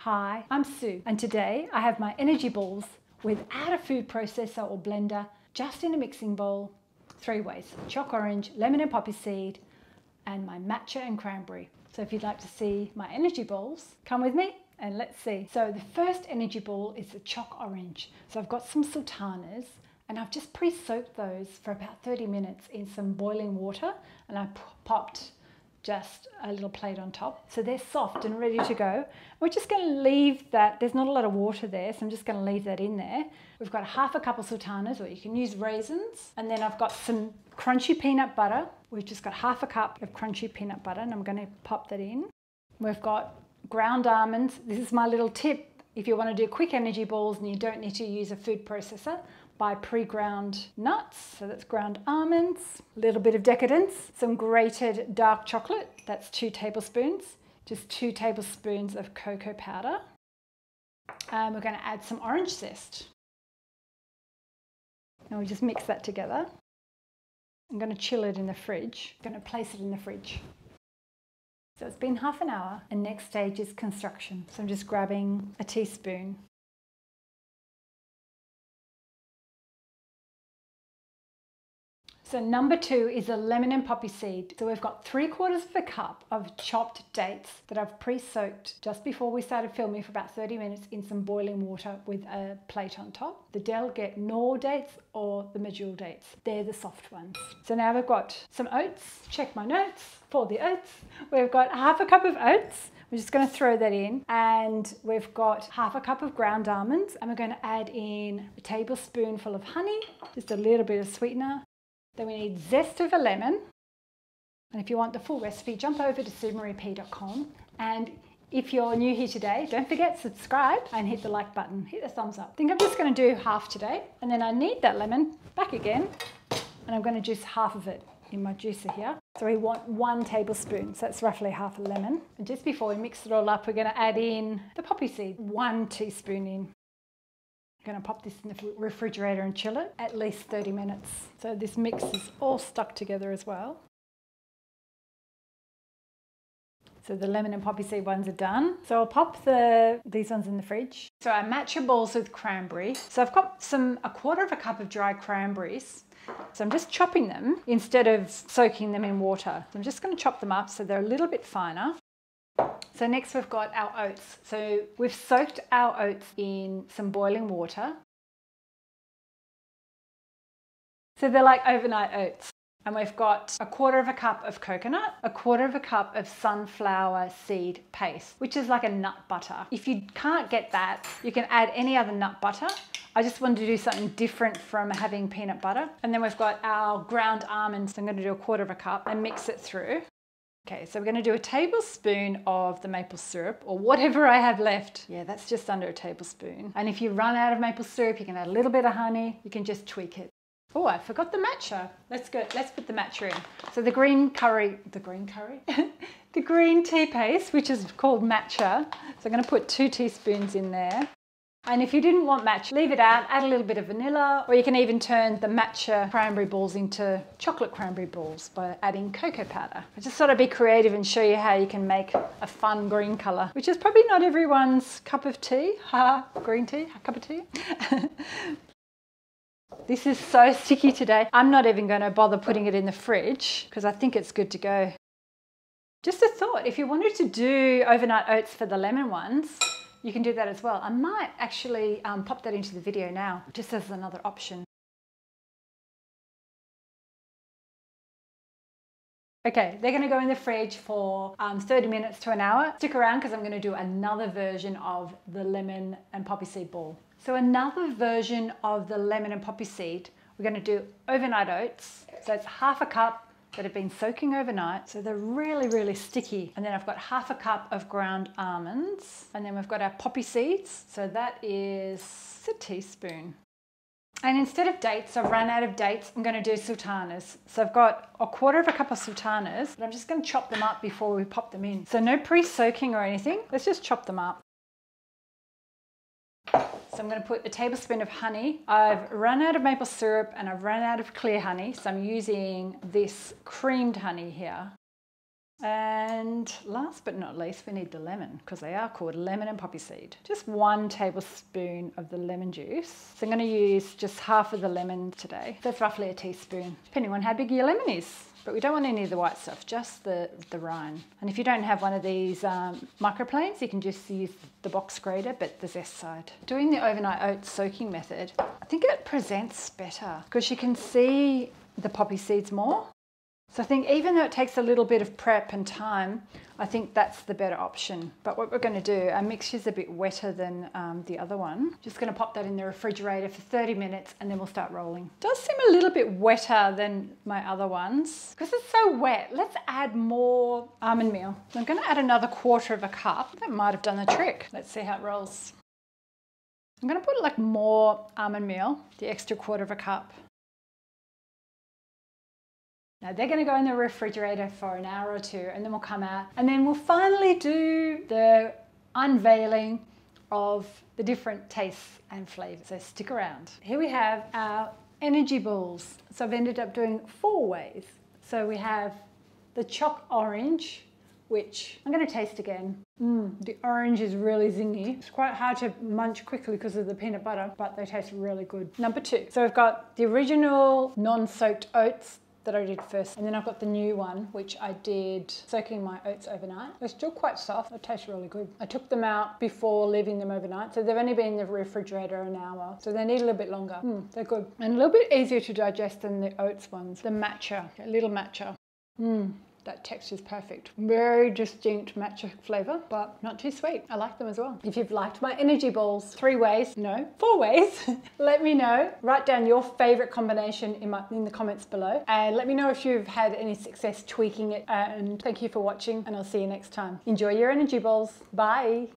Hi, I'm Sue, and today I have my energy balls without a food processor or blender, just in a mixing bowl, 3 ways: choc orange, lemon and poppy seed, and my matcha and cranberry. So if you'd like to see my energy balls, come with me and let's see. So the first energy ball is the choc orange. So I've got some sultanas and I've just pre-soaked those for about 30 minutes in some boiling water, and I popped just a little plate on top. So they're soft and ready to go. We're just going to leave that, there's not a lot of water there, so I'm just going to leave that in there. We've got half a cup of sultanas, or you can use raisins. And then I've got some crunchy peanut butter. We've just got half a cup of crunchy peanut butter, and I'm going to pop that in. We've got ground almonds. This is my little tip. If you want to do quick energy balls and you don't need to use a food processor, buy pre-ground nuts. So that's ground almonds, a little bit of decadence, some grated dark chocolate, that's 2 tablespoons, just 2 tablespoons of cocoa powder. And we're going to add some orange zest. Now we just mix that together. I'm going to chill it in the fridge. I'm going to place it in the fridge. So it's been half an hour, and next stage is construction. So I'm just grabbing a teaspoon. So number 2 is a lemon and poppy seed. So we've got 3/4 of a cup of chopped dates that I've pre-soaked just before we started filming for about 30 minutes in some boiling water with a plate on top. The delegate Knorr dates or the medjool dates, they're the soft ones. So now we've got some oats. Check my notes for the oats. We've got half a cup of oats. We're just going to throw that in, and we've got half a cup of ground almonds, and we're going to add in a tablespoonful of honey, just a little bit of sweetener. Then we need zest of a lemon. And if you want the full recipe, jump over to SueMarieP.com. And if you're new here today, don't forget subscribe and hit the like button, hit the thumbs up. I think I'm just going to do half today. And then I need that lemon back again. And I'm going to juice half of it in my juicer here. So we want 1 tablespoon, so that's roughly half a lemon. And just before we mix it all up, we're going to add in the poppy seed, 1 teaspoon in. I'm going to pop this in the refrigerator and chill it at least 30 minutes. So this mix is all stuck together as well. So the lemon and poppy seed ones are done. So I'll pop these ones in the fridge. So our matcha balls with cranberry. So I've got a 1/4 of a cup of dry cranberries. So I'm just chopping them instead of soaking them in water. So I'm just going to chop them up so they're a little bit finer. So next we've got our oats. So we've soaked our oats in some boiling water. So they're like overnight oats. And we've got a 1/4 of a cup of coconut, a 1/4 of a cup of sunflower seed paste, which is like a nut butter. If you can't get that, you can add any other nut butter. I just wanted to do something different from having peanut butter. And then we've got our ground almonds. So I'm going to do a 1/4 of a cup and mix it through. Okay, so we're going to do a tablespoon of the maple syrup, or whatever I have left. Yeah, that's just under a tablespoon. And if you run out of maple syrup, you can add a little bit of honey. You can just tweak it. Oh, I forgot the matcha. Let's put the matcha in. So the green tea paste, which is called matcha. So I'm going to put 2 teaspoons in there. And if you didn't want matcha, leave it out, add a little bit of vanilla, or you can even turn the matcha cranberry balls into chocolate cranberry balls by adding cocoa powder. I just thought I'd be creative and show you how you can make a fun green colour, which is probably not everyone's cup of tea. Green tea, a cup of tea. This is so sticky today. I'm not even going to bother putting it in the fridge because I think it's good to go. Just a thought, if you wanted to do overnight oats for the lemon ones, you can do that as well. I might actually pop that into the video now, just as another option. Okay, they're going to go in the fridge for 30 minutes to an hour. Stick around because I'm going to do another version of the lemon and poppy seed ball. So another version of the lemon and poppy seed, we're going to do overnight oats. So it's half a cup that have been soaking overnight, so they're really, really sticky. And then I've got half a cup of ground almonds, and then we've got our poppy seeds, so that is a teaspoon. And instead of dates, I've run out of dates, I'm going to do sultanas. So I've got a 1/4 of a cup of sultanas, but I'm just going to chop them up before we pop them in. So no pre-soaking or anything, let's just chop them up. So I'm going to put a tablespoon of honey. I've run out of maple syrup and I've run out of clear honey, so I'm using this creamed honey here. And last but not least, we need the lemon, because they are called lemon and poppy seed. Just 1 tablespoon of the lemon juice. So I'm going to use just half of the lemon today. That's roughly a teaspoon, depending on how big your lemon is. But we don't want any of the white stuff, just the rind. And if you don't have one of these microplanes, you can just use the box grater, but the zest side. Doing the overnight oats soaking method, I think it presents better because you can see the poppy seeds more. So I think even though it takes a little bit of prep and time, I think that's the better option. But what we're going to do, our mixture's a bit wetter than the other one. Just going to pop that in the refrigerator for 30 minutes and then we'll start rolling. It does seem a little bit wetter than my other ones. Because it's so wet, let's add more almond meal. I'm going to add another 1/4 cup. That might have done the trick. Let's see how it rolls. I'm going to put like more almond meal, the extra 1/4 cup. Now they're going to go in the refrigerator for an hour or 2 and then we'll come out and then we'll finally do the unveiling of the different tastes and flavours. So stick around. Here we have our energy balls. So I've ended up doing 4 ways. So we have the choc orange, which I'm going to taste again. The orange is really zingy. It's quite hard to munch quickly because of the peanut butter, but they taste really good. Number 2. So we've got the original non-soaked oats that I did first, and then I've got the new one which I did soaking my oats overnight. They're still quite soft. They taste really good. I took them out before leaving them overnight, so they've only been in the refrigerator an hour, so they need a little bit longer. They're good and a little bit easier to digest than the oats ones. The matcha, a little matcha. That texture is perfect. Very distinct matcha flavour, but not too sweet. I like them as well. If you've liked my energy balls, 3 ways, no, 4 ways, let me know. Write down your favourite combination in the comments below, and let me know if you've had any success tweaking it. And thank you for watching, and I'll see you next time. Enjoy your energy balls. Bye.